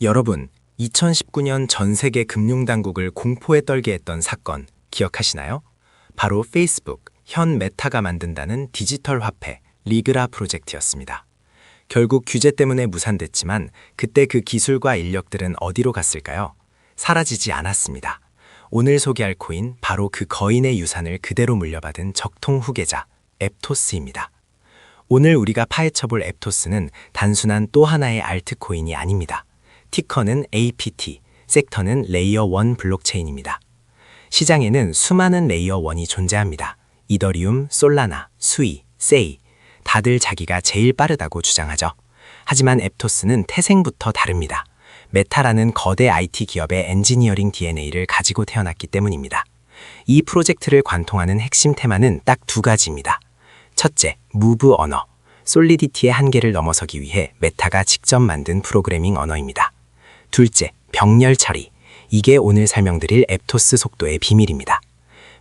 여러분, 2019년 전 세계 금융당국을 공포에 떨게 했던 사건 기억하시나요? 바로 페이스북, 현 메타가 만든다는 디지털 화폐, 리그라 프로젝트였습니다. 결국 규제 때문에 무산됐지만 그때 그 기술과 인력들은 어디로 갔을까요? 사라지지 않았습니다. 오늘 소개할 코인, 바로 그 거인의 유산을 그대로 물려받은 적통 후계자, 앱토스입니다. 오늘 우리가 파헤쳐볼 앱토스는 단순한 또 하나의 알트코인이 아닙니다. 티커는 APT, 섹터는 레이어 1 블록체인입니다. 시장에는 수많은 레이어 1이 존재합니다. 이더리움, 솔라나, 수이, 세이, 다들 자기가 제일 빠르다고 주장하죠. 하지만 앱토스는 태생부터 다릅니다. 메타라는 거대 IT 기업의 엔지니어링 DNA를 가지고 태어났기 때문입니다. 이 프로젝트를 관통하는 핵심 테마는 딱 두 가지입니다. 첫째, 무브 언어. 솔리디티의 한계를 넘어서기 위해 메타가 직접 만든 프로그래밍 언어입니다. 둘째, 병렬 처리. 이게 오늘 설명드릴 앱토스 속도의 비밀입니다.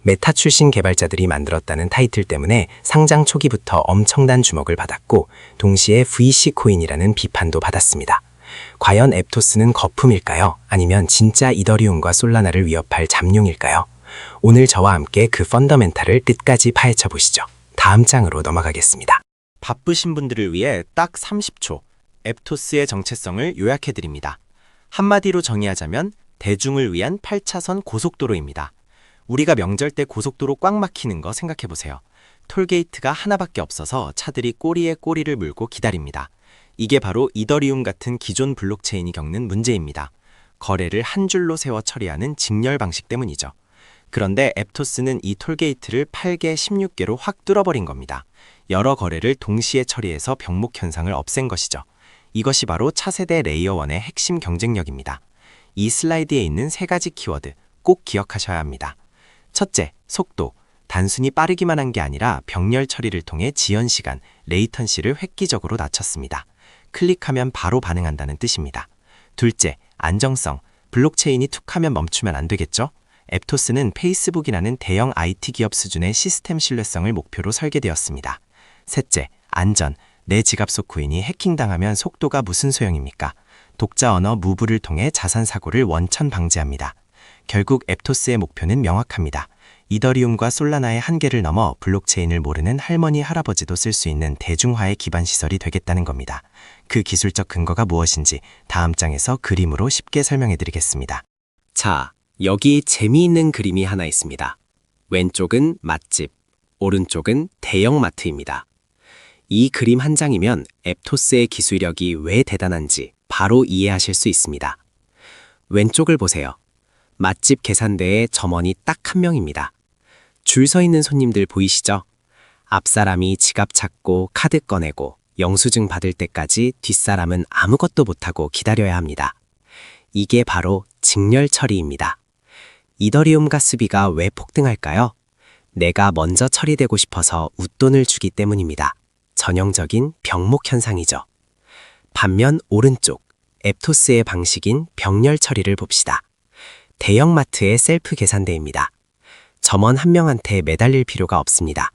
메타 출신 개발자들이 만들었다는 타이틀 때문에 상장 초기부터 엄청난 주목을 받았고 동시에 VC 코인이라는 비판도 받았습니다. 과연 앱토스는 거품일까요? 아니면 진짜 이더리움과 솔라나를 위협할 잠룡일까요? 오늘 저와 함께 그 펀더멘탈을 끝까지 파헤쳐 보시죠. 다음 장으로 넘어가겠습니다. 바쁘신 분들을 위해 딱 30초, 앱토스의 정체성을 요약해드립니다. 한마디로 정의하자면 대중을 위한 8차선 고속도로입니다. 우리가 명절 때 고속도로 꽉 막히는 거 생각해보세요. 톨게이트가 하나밖에 없어서 차들이 꼬리에 꼬리를 물고 기다립니다. 이게 바로 이더리움 같은 기존 블록체인이 겪는 문제입니다. 거래를 한 줄로 세워 처리하는 직렬 방식 때문이죠. 그런데 앱토스는 이 톨게이트를 8개, 16개로 확 뚫어버린 겁니다. 여러 거래를 동시에 처리해서 병목 현상을 없앤 것이죠. 이것이 바로 차세대 레이어 1의 핵심 경쟁력입니다. 이 슬라이드에 있는 세 가지 키워드 꼭 기억하셔야 합니다. 첫째, 속도. 단순히 빠르기만 한 게 아니라 병렬 처리를 통해 지연 시간, 레이턴시를 획기적으로 낮췄습니다. 클릭하면 바로 반응한다는 뜻입니다. 둘째, 안정성. 블록체인이 툭 하면 멈추면 안 되겠죠? 앱토스는 페이스북이라는 대형 IT 기업 수준의 시스템 신뢰성을 목표로 설계되었습니다. 셋째, 안전. 내 지갑 속 코인이 해킹당하면 속도가 무슨 소용입니까? 독자 언어 무브를 통해 자산 사고를 원천 방지합니다. 결국 앱토스의 목표는 명확합니다. 이더리움과 솔라나의 한계를 넘어 블록체인을 모르는 할머니, 할아버지도 쓸 수 있는 대중화의 기반 시설이 되겠다는 겁니다. 그 기술적 근거가 무엇인지 다음 장에서 그림으로 쉽게 설명해 드리겠습니다. 자, 여기 재미있는 그림이 하나 있습니다. 왼쪽은 맛집, 오른쪽은 대형마트입니다. 이 그림 한 장이면 앱토스의 기술력이 왜 대단한지 바로 이해하실 수 있습니다. 왼쪽을 보세요. 맛집 계산대에 점원이 딱 한 명입니다. 줄 서 있는 손님들 보이시죠? 앞사람이 지갑 찾고 카드 꺼내고 영수증 받을 때까지 뒷사람은 아무것도 못하고 기다려야 합니다. 이게 바로 직렬 처리입니다. 이더리움 가스비가 왜 폭등할까요? 내가 먼저 처리되고 싶어서 웃돈을 주기 때문입니다. 전형적인 병목 현상이죠. 반면 오른쪽, 앱토스의 방식인 병렬 처리를 봅시다. 대형마트의 셀프 계산대입니다. 점원 한 명한테 매달릴 필요가 없습니다.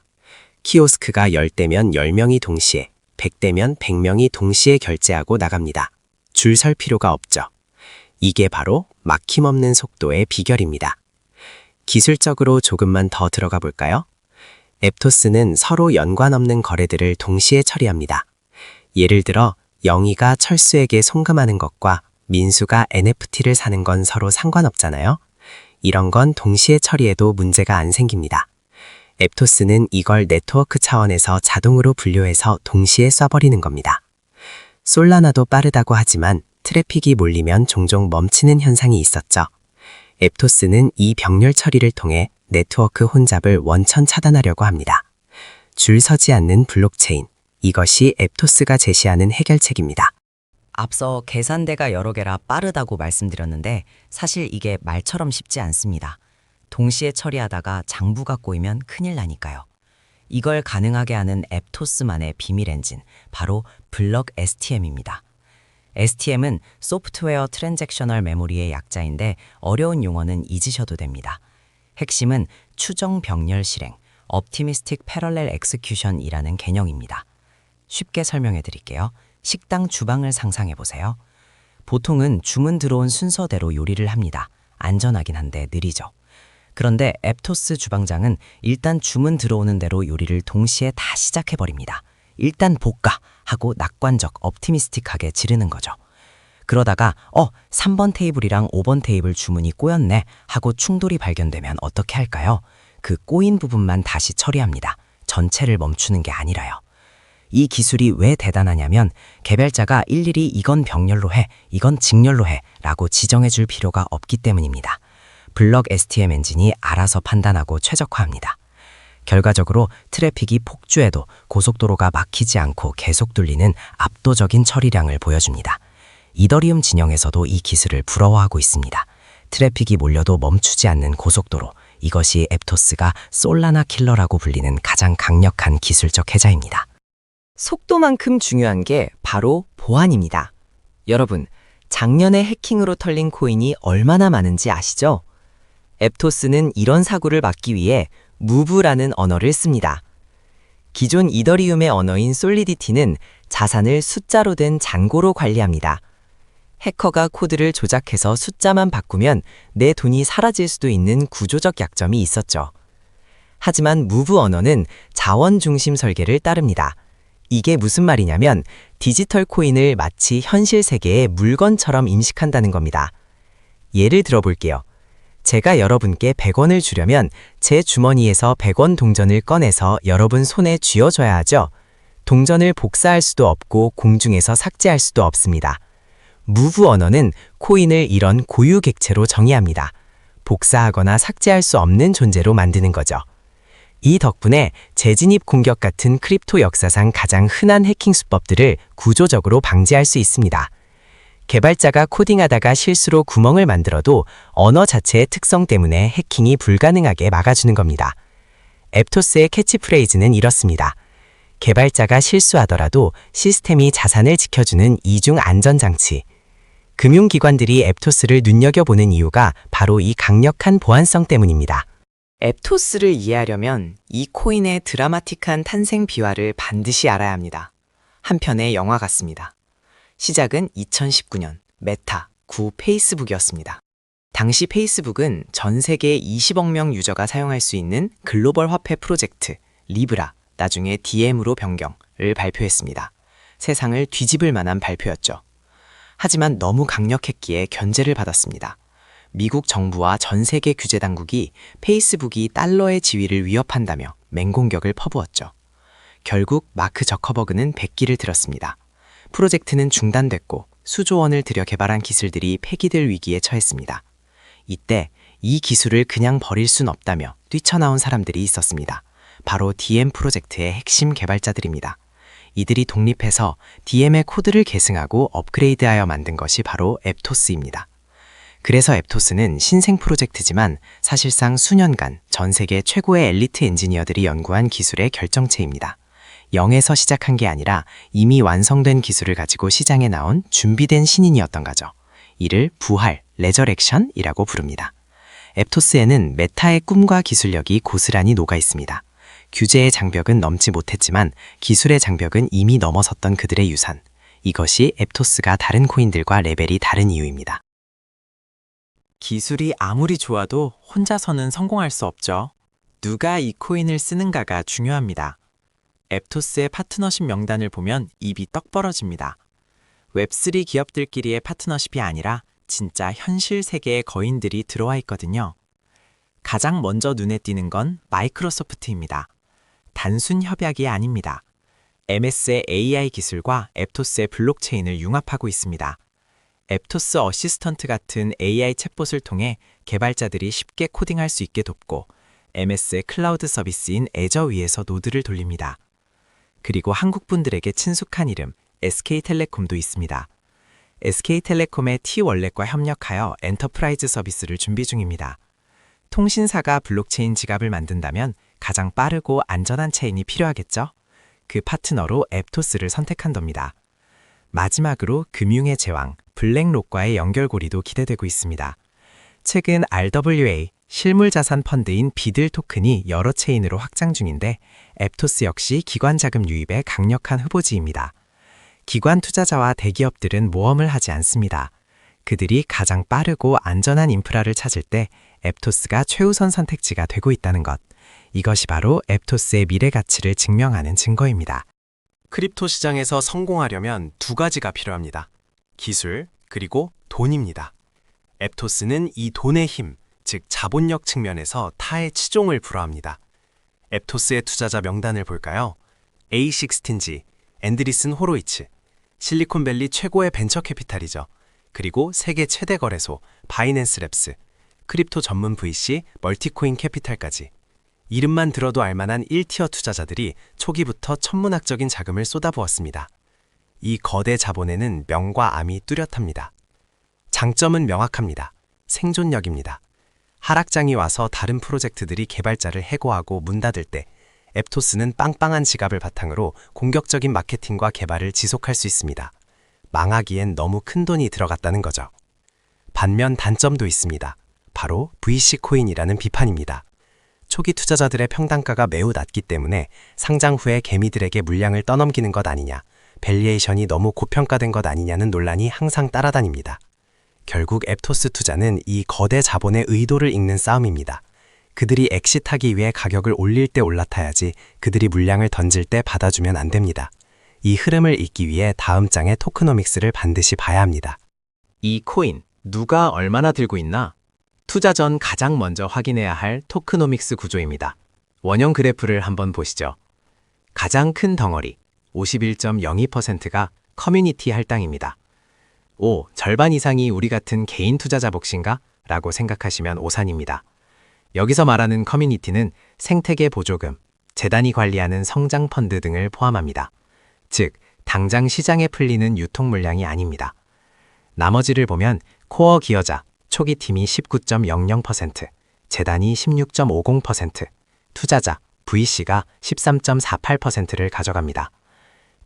키오스크가 10대면 10명이 동시에, 100대면 100명이 동시에 결제하고 나갑니다. 줄 설 필요가 없죠. 이게 바로 막힘없는 속도의 비결입니다. 기술적으로 조금만 더 들어가 볼까요? 앱토스는 서로 연관 없는 거래들을 동시에 처리합니다. 예를 들어 영희가 철수에게 송금하는 것과 민수가 NFT를 사는 건 서로 상관없잖아요. 이런 건 동시에 처리해도 문제가 안 생깁니다. 앱토스는 이걸 네트워크 차원에서 자동으로 분류해서 동시에 쏴버리는 겁니다. 솔라나도 빠르다고 하지만 트래픽이 몰리면 종종 멈추는 현상이 있었죠. 앱토스는 이 병렬 처리를 통해 네트워크 혼잡을 원천 차단하려고 합니다. 줄 서지 않는 블록체인, 이것이 앱토스가 제시하는 해결책입니다. 앞서 계산대가 여러 개라 빠르다고 말씀드렸는데 사실 이게 말처럼 쉽지 않습니다. 동시에 처리하다가 장부가 꼬이면 큰일 나니까요. 이걸 가능하게 하는 앱토스만의 비밀 엔진, 바로 블럭 STM입니다. STM은 소프트웨어 트랜잭셔널 메모리의 약자인데 어려운 용어는 잊으셔도 됩니다. 핵심은 추정 병렬 실행, Optimistic Parallel Execution이라는 개념입니다. 쉽게 설명해 드릴게요. 식당 주방을 상상해 보세요. 보통은 주문 들어온 순서대로 요리를 합니다. 안전하긴 한데 느리죠. 그런데 앱토스 주방장은 일단 주문 들어오는 대로 요리를 동시에 다 시작해버립니다. 일단 볶아 하고 낙관적 optimistic하게 지르는 거죠. 그러다가 3번 테이블이랑 5번 테이블 주문이 꼬였네 하고 충돌이 발견되면 어떻게 할까요? 그 꼬인 부분만 다시 처리합니다. 전체를 멈추는 게 아니라요. 이 기술이 왜 대단하냐면 개발자가 일일이 이건 병렬로 해, 이건 직렬로 해 라고 지정해 줄 필요가 없기 때문입니다. 블럭 STM 엔진이 알아서 판단하고 최적화합니다. 결과적으로 트래픽이 폭주해도 고속도로가 막히지 않고 계속 돌리는 압도적인 처리량을 보여줍니다. 이더리움 진영에서도 이 기술을 부러워하고 있습니다. 트래픽이 몰려도 멈추지 않는 고속도로, 이것이 앱토스가 솔라나 킬러라고 불리는 가장 강력한 기술적 해자입니다. 속도만큼 중요한 게 바로 보안입니다. 여러분, 작년에 해킹으로 털린 코인이 얼마나 많은지 아시죠? 앱토스는 이런 사고를 막기 위해 무브라는 언어를 씁니다. 기존 이더리움의 언어인 솔리디티는 자산을 숫자로 된 잔고로 관리합니다. 해커가 코드를 조작해서 숫자만 바꾸면 내 돈이 사라질 수도 있는 구조적 약점이 있었죠. 하지만 무브 언어는 자원 중심 설계를 따릅니다. 이게 무슨 말이냐면 디지털 코인을 마치 현실 세계의 물건처럼 인식한다는 겁니다. 예를 들어볼게요. 제가 여러분께 100원을 주려면 제 주머니에서 100원 동전을 꺼내서 여러분 손에 쥐어줘야 하죠. 동전을 복사할 수도 없고 공중에서 삭제할 수도 없습니다. 무브 언어는 코인을 이런 고유 객체로 정의합니다. 복사하거나 삭제할 수 없는 존재로 만드는 거죠. 이 덕분에 재진입 공격 같은 크립토 역사상 가장 흔한 해킹 수법들을 구조적으로 방지할 수 있습니다. 개발자가 코딩하다가 실수로 구멍을 만들어도 언어 자체의 특성 때문에 해킹이 불가능하게 막아주는 겁니다. 앱토스의 캐치프레이즈는 이렇습니다. 개발자가 실수하더라도 시스템이 자산을 지켜주는 이중 안전장치. 금융기관들이 앱토스를 눈여겨보는 이유가 바로 이 강력한 보안성 때문입니다. 앱토스를 이해하려면 이 코인의 드라마틱한 탄생 비화를 반드시 알아야 합니다. 한 편의 영화 같습니다. 시작은 2019년 메타, 구 페이스북이었습니다. 당시 페이스북은 전 세계 20억 명 유저가 사용할 수 있는 글로벌 화폐 프로젝트 리브라, 나중에 DM으로 변경을 발표했습니다. 세상을 뒤집을 만한 발표였죠. 하지만 너무 강력했기에 견제를 받았습니다. 미국 정부와 전 세계 규제 당국이 페이스북이 달러의 지위를 위협한다며 맹공격을 퍼부었죠. 결국 마크 저커버그는 백기를 들었습니다. 프로젝트는 중단됐고 수조 원을 들여 개발한 기술들이 폐기될 위기에 처했습니다. 이때 이 기술을 그냥 버릴 순 없다며 뛰쳐나온 사람들이 있었습니다. 바로 DM 프로젝트의 핵심 개발자들입니다. 이들이 독립해서 DM의 코드를 계승하고 업그레이드하여 만든 것이 바로 앱토스입니다. 그래서 앱토스는 신생 프로젝트지만 사실상 수년간 전 세계 최고의 엘리트 엔지니어들이 연구한 기술의 결정체입니다. 0에서 시작한 게 아니라 이미 완성된 기술을 가지고 시장에 나온 준비된 신인이었던 거죠. 이를 부활, 레저렉션이라고 부릅니다. 앱토스에는 메타의 꿈과 기술력이 고스란히 녹아 있습니다. 규제의 장벽은 넘지 못했지만 기술의 장벽은 이미 넘어섰던 그들의 유산. 이것이 앱토스가 다른 코인들과 레벨이 다른 이유입니다. 기술이 아무리 좋아도 혼자서는 성공할 수 없죠. 누가 이 코인을 쓰는가가 중요합니다. 앱토스의 파트너십 명단을 보면 입이 떡 벌어집니다. 웹3 기업들끼리의 파트너십이 아니라 진짜 현실 세계의 거인들이 들어와 있거든요. 가장 먼저 눈에 띄는 건 마이크로소프트입니다. 단순 협약이 아닙니다. MS의 AI 기술과 앱토스의 블록체인을 융합하고 있습니다. 앱토스 어시스턴트 같은 AI 챗봇을 통해 개발자들이 쉽게 코딩할 수 있게 돕고 MS의 클라우드 서비스인 애저 위에서 노드를 돌립니다. 그리고 한국 분들에게 친숙한 이름 SK텔레콤도 있습니다. SK텔레콤의 T월렛과 협력하여 엔터프라이즈 서비스를 준비 중입니다. 통신사가 블록체인 지갑을 만든다면 가장 빠르고 안전한 체인이 필요하겠죠? 그 파트너로 앱토스를 선택한 겁니다. 마지막으로 금융의 제왕 블랙록과의 연결고리도 기대되고 있습니다. 최근 RWA, 실물자산 펀드인 비들 토큰이 여러 체인으로 확장 중인데 앱토스 역시 기관 자금 유입에 강력한 후보지입니다. 기관 투자자와 대기업들은 모험을 하지 않습니다. 그들이 가장 빠르고 안전한 인프라를 찾을 때 앱토스가 최우선 선택지가 되고 있다는 것. 이것이 바로 앱토스의 미래 가치를 증명하는 증거입니다. 크립토 시장에서 성공하려면 두 가지가 필요합니다. 기술, 그리고 돈입니다. 앱토스는 이 돈의 힘, 즉 자본력 측면에서 타의 치종을 불허합니다. 앱토스의 투자자 명단을 볼까요? A16G, 앤드리슨 호로이츠, 실리콘밸리 최고의 벤처 캐피탈이죠. 그리고 세계 최대 거래소 바이낸스 랩스, 크립토 전문 VC 멀티코인 캐피탈까지. 이름만 들어도 알만한 1티어 투자자들이 초기부터 천문학적인 자금을 쏟아부었습니다. 이 거대 자본에는 명과 암이 뚜렷합니다. 장점은 명확합니다. 생존력입니다. 하락장이 와서 다른 프로젝트들이 개발자를 해고하고 문 닫을 때 앱토스는 빵빵한 지갑을 바탕으로 공격적인 마케팅과 개발을 지속할 수 있습니다. 망하기엔 너무 큰 돈이 들어갔다는 거죠. 반면 단점도 있습니다. 바로 VC 코인이라는 비판입니다. 초기 투자자들의 평단가가 매우 낮기 때문에 상장 후에 개미들에게 물량을 떠넘기는 것 아니냐, 밸리에이션이 너무 고평가된 것 아니냐는 논란이 항상 따라다닙니다. 결국 앱토스 투자는 이 거대 자본의 의도를 읽는 싸움입니다. 그들이 엑시트하기 위해 가격을 올릴 때 올라타야지 그들이 물량을 던질 때 받아주면 안 됩니다. 이 흐름을 읽기 위해 다음 장의 토크노믹스를 반드시 봐야 합니다. 이 코인, 누가 얼마나 들고 있나? 투자 전 가장 먼저 확인해야 할 토크노믹스 구조입니다. 원형 그래프를 한번 보시죠. 가장 큰 덩어리, 51.02%가 커뮤니티 할당입니다. 절반 이상이 우리 같은 개인 투자자 몫인가? 라고 생각하시면 오산입니다. 여기서 말하는 커뮤니티는 생태계 보조금, 재단이 관리하는 성장 펀드 등을 포함합니다. 즉, 당장 시장에 풀리는 유통 물량이 아닙니다. 나머지를 보면 코어 기여자, 초기 팀이 19.00%, 재단이 16.50%, 투자자, VC가 13.48%를 가져갑니다.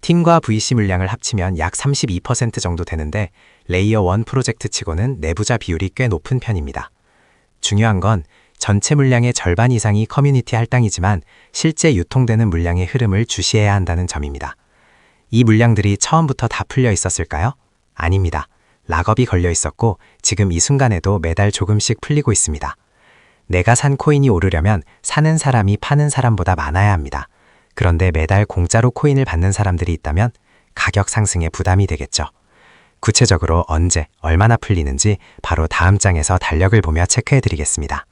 팀과 VC 물량을 합치면 약 32% 정도 되는데 레이어 1 프로젝트 치고는 내부자 비율이 꽤 높은 편입니다. 중요한 건 전체 물량의 절반 이상이 커뮤니티 할당이지만 실제 유통되는 물량의 흐름을 주시해야 한다는 점입니다. 이 물량들이 처음부터 다 풀려 있었을까요? 아닙니다. 락업이 걸려 있었고 지금 이 순간에도 매달 조금씩 풀리고 있습니다. 내가 산 코인이 오르려면 사는 사람이 파는 사람보다 많아야 합니다. 그런데 매달 공짜로 코인을 받는 사람들이 있다면 가격 상승에 부담이 되겠죠. 구체적으로 언제, 얼마나 풀리는지 바로 다음 장에서 달력을 보며 체크해 드리겠습니다.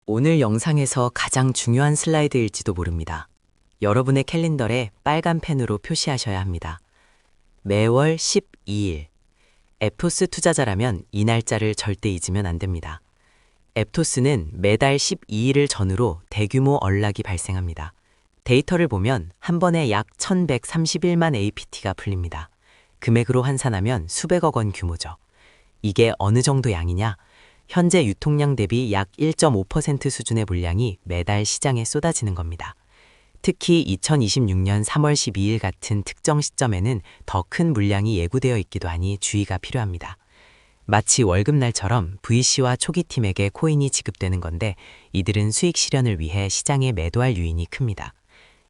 오늘 영상에서 가장 중요한 슬라이드일지도 모릅니다. 여러분의 캘린더에 빨간 펜으로 표시하셔야 합니다. 매월 12일. 앱토스 투자자라면 이 날짜를 절대 잊으면 안 됩니다. 앱토스는 매달 12일을 전후로 대규모 언락이 발생합니다. 데이터를 보면 한 번에 약 1131만 APT가 풀립니다. 금액으로 환산하면 수백억 원 규모죠. 이게 어느 정도 양이냐? 현재 유통량 대비 약 1.5% 수준의 물량이 매달 시장에 쏟아지는 겁니다. 특히 2026년 3월 12일 같은 특정 시점에는 더 큰 물량이 예고되어 있기도 하니 주의가 필요합니다. 마치 월급날처럼 VC와 초기팀에게 코인이 지급되는 건데 이들은 수익 실현을 위해 시장에 매도할 유인이 큽니다.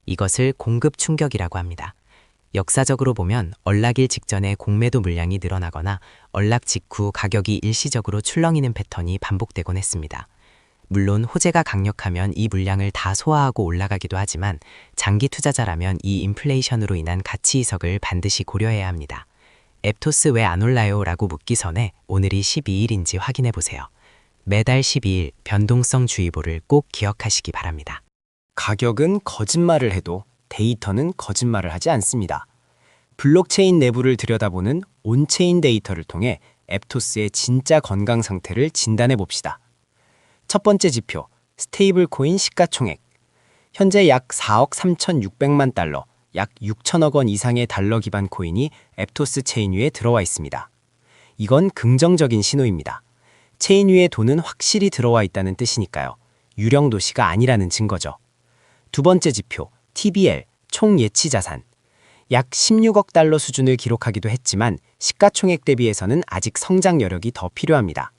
이것을 공급 충격이라고 합니다. 역사적으로 보면 언락일 직전에 공매도 물량이 늘어나거나 언락 직후 가격이 일시적으로 출렁이는 패턴이 반복되곤 했습니다. 물론 호재가 강력하면 이 물량을 다 소화하고 올라가기도 하지만 장기 투자자라면 이 인플레이션으로 인한 가치 이석을 반드시 고려해야 합니다. 앱토스 왜 안 올라요? 라고 묻기 전에 오늘이 12일인지 확인해 보세요. 매달 12일 변동성 주의보를 꼭 기억하시기 바랍니다. 가격은 거짓말을 해도 데이터는 거짓말을 하지 않습니다. 블록체인 내부를 들여다보는 온체인 데이터를 통해 앱토스의 진짜 건강 상태를 진단해 봅시다. 첫 번째 지표, 스테이블 코인 시가총액. 현재 약 4억 3,600만 달러, 약 6천억 원 이상의 달러 기반 코인이 앱토스 체인 위에 들어와 있습니다. 이건 긍정적인 신호입니다. 체인 위에 돈은 확실히 들어와 있다는 뜻이니까요. 유령 도시가 아니라는 증거죠. 두 번째 지표, TBL, 총 예치 자산. 약 16억 달러 수준을 기록하기도 했지만 시가총액 대비해서는 아직 성장 여력이 더 필요합니다.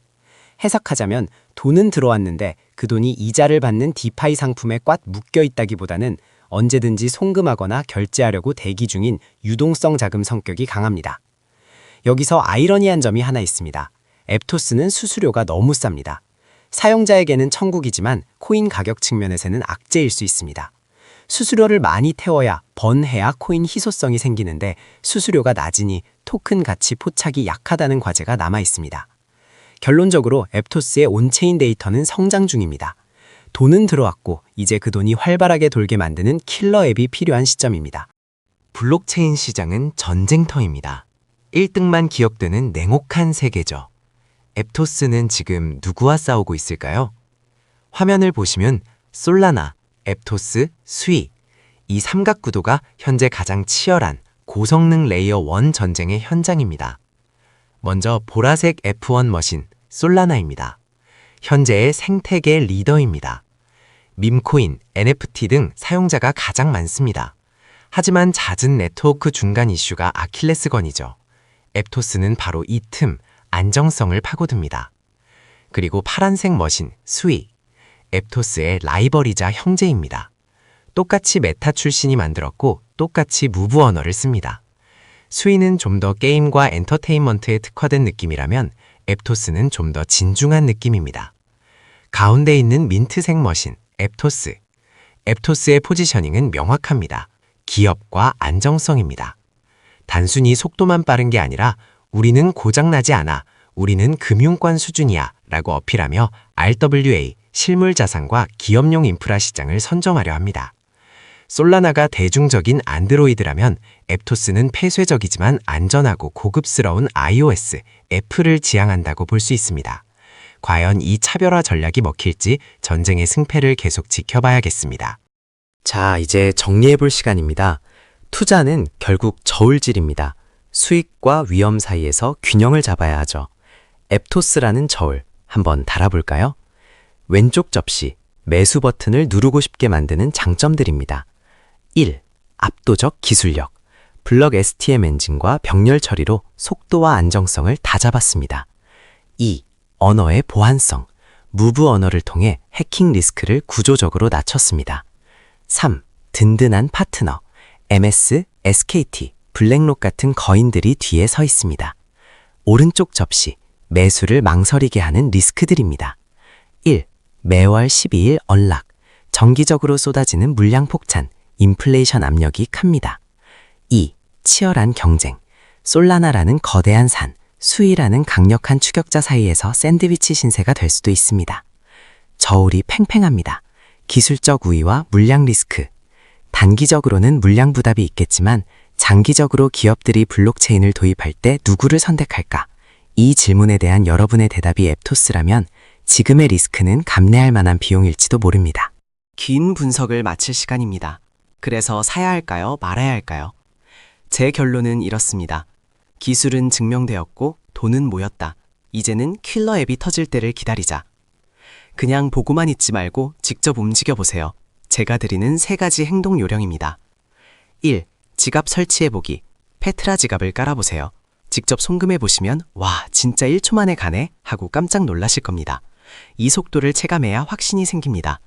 해석하자면 돈은 들어왔는데 그 돈이 이자를 받는 디파이 상품에 꽉 묶여 있다기보다는 언제든지 송금하거나 결제하려고 대기 중인 유동성 자금 성격이 강합니다. 여기서 아이러니한 점이 하나 있습니다. 앱토스는 수수료가 너무 쌉니다. 사용자에게는 천국이지만 코인 가격 측면에서는 악재일 수 있습니다. 수수료를 많이 태워야 번해야 코인 희소성이 생기는데 수수료가 낮으니 토큰 가치 포착이 약하다는 과제가 남아 있습니다. 결론적으로 앱토스의 온체인 데이터는 성장 중입니다. 돈은 들어왔고 이제 그 돈이 활발하게 돌게 만드는 킬러 앱이 필요한 시점입니다. 블록체인 시장은 전쟁터입니다. 1등만 기억되는 냉혹한 세계죠. 앱토스는 지금 누구와 싸우고 있을까요? 화면을 보시면 솔라나, 앱토스, 스위 이 삼각구도가 현재 가장 치열한 고성능 레이어 1 전쟁의 현장입니다. 먼저 보라색 F1 머신 솔라나입니다. 현재의 생태계 리더입니다. 밈코인, NFT 등 사용자가 가장 많습니다. 하지만 잦은 네트워크 중간 이슈가 아킬레스건이죠. 앱토스는 바로 이 틈, 안정성을 파고듭니다. 그리고 파란색 머신, 스위. 앱토스의 라이벌이자 형제입니다. 똑같이 메타 출신이 만들었고 똑같이 무브 언어를 씁니다. 스위는 좀 더 게임과 엔터테인먼트에 특화된 느낌이라면 앱토스는 좀 더 진중한 느낌입니다. 가운데 있는 민트색 머신, 앱토스. 앱토스의 포지셔닝은 명확합니다. 기업과 안정성입니다. 단순히 속도만 빠른 게 아니라 우리는 고장나지 않아, 우리는 금융권 수준이야 라고 어필하며 RWA, 실물 자산과 기업용 인프라 시장을 선점하려 합니다. 솔라나가 대중적인 안드로이드라면 앱토스는 폐쇄적이지만 안전하고 고급스러운 iOS, 애플을 지향한다고 볼 수 있습니다. 과연 이 차별화 전략이 먹힐지 전쟁의 승패를 계속 지켜봐야겠습니다. 자, 이제 정리해볼 시간입니다. 투자는 결국 저울질입니다. 수익과 위험 사이에서 균형을 잡아야 하죠. 앱토스라는 저울 한번 달아볼까요? 왼쪽 접시, 매수 버튼을 누르고 싶게 만드는 장점들입니다. 1. 압도적 기술력. 블럭 STM 엔진과 병렬 처리로 속도와 안정성을 다 잡았습니다. 2. 언어의 보안성. 무브 언어를 통해 해킹 리스크를 구조적으로 낮췄습니다. 3. 든든한 파트너. MS, SKT, 블랙록 같은 거인들이 뒤에 서 있습니다. 오른쪽 접시, 매수를 망설이게 하는 리스크들입니다. 1. 매월 12일 언락. 정기적으로 쏟아지는 물량 폭탄, 인플레이션 압력이 큽니다. 2. 치열한 경쟁. 솔라나라는 거대한 산, 수위라는 강력한 추격자 사이에서 샌드위치 신세가 될 수도 있습니다. 저울이 팽팽합니다. 기술적 우위와 물량 리스크. 단기적으로는 물량 부담이 있겠지만 장기적으로 기업들이 블록체인을 도입할 때 누구를 선택할까? 이 질문에 대한 여러분의 대답이 앱토스라면 지금의 리스크는 감내할 만한 비용일지도 모릅니다. 긴 분석을 마칠 시간입니다. 그래서 사야 할까요? 말아야 할까요? 제 결론은 이렇습니다. 기술은 증명되었고 돈은 모였다. 이제는 킬러 앱이 터질 때를 기다리자. 그냥 보고만 있지 말고 직접 움직여보세요. 제가 드리는 3가지 행동 요령입니다. 1. 지갑 설치해보기. 페트라 지갑을 깔아보세요. 직접 송금해보시면 와, 진짜 1초 만에 가네? 하고 깜짝 놀라실 겁니다. 이 속도를 체감해야 확신이 생깁니다.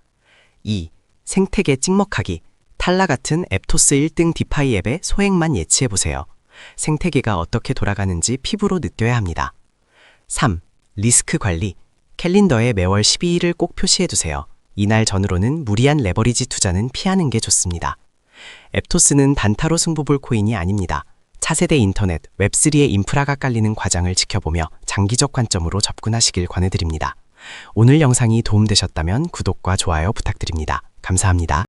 2. 생태계 찍먹하기. 탈라 같은 앱토스 1등 디파이 앱의 소액만 예치해보세요. 생태계가 어떻게 돌아가는지 피부로 느껴야 합니다. 3. 리스크 관리. 캘린더에 매월 12일을 꼭 표시해두세요. 이날 전후로는 무리한 레버리지 투자는 피하는 게 좋습니다. 앱토스는 단타로 승부 볼 코인이 아닙니다. 차세대 인터넷, 웹3의 인프라가 깔리는 과정을 지켜보며 장기적 관점으로 접근하시길 권해드립니다. 오늘 영상이 도움되셨다면 구독과 좋아요 부탁드립니다. 감사합니다.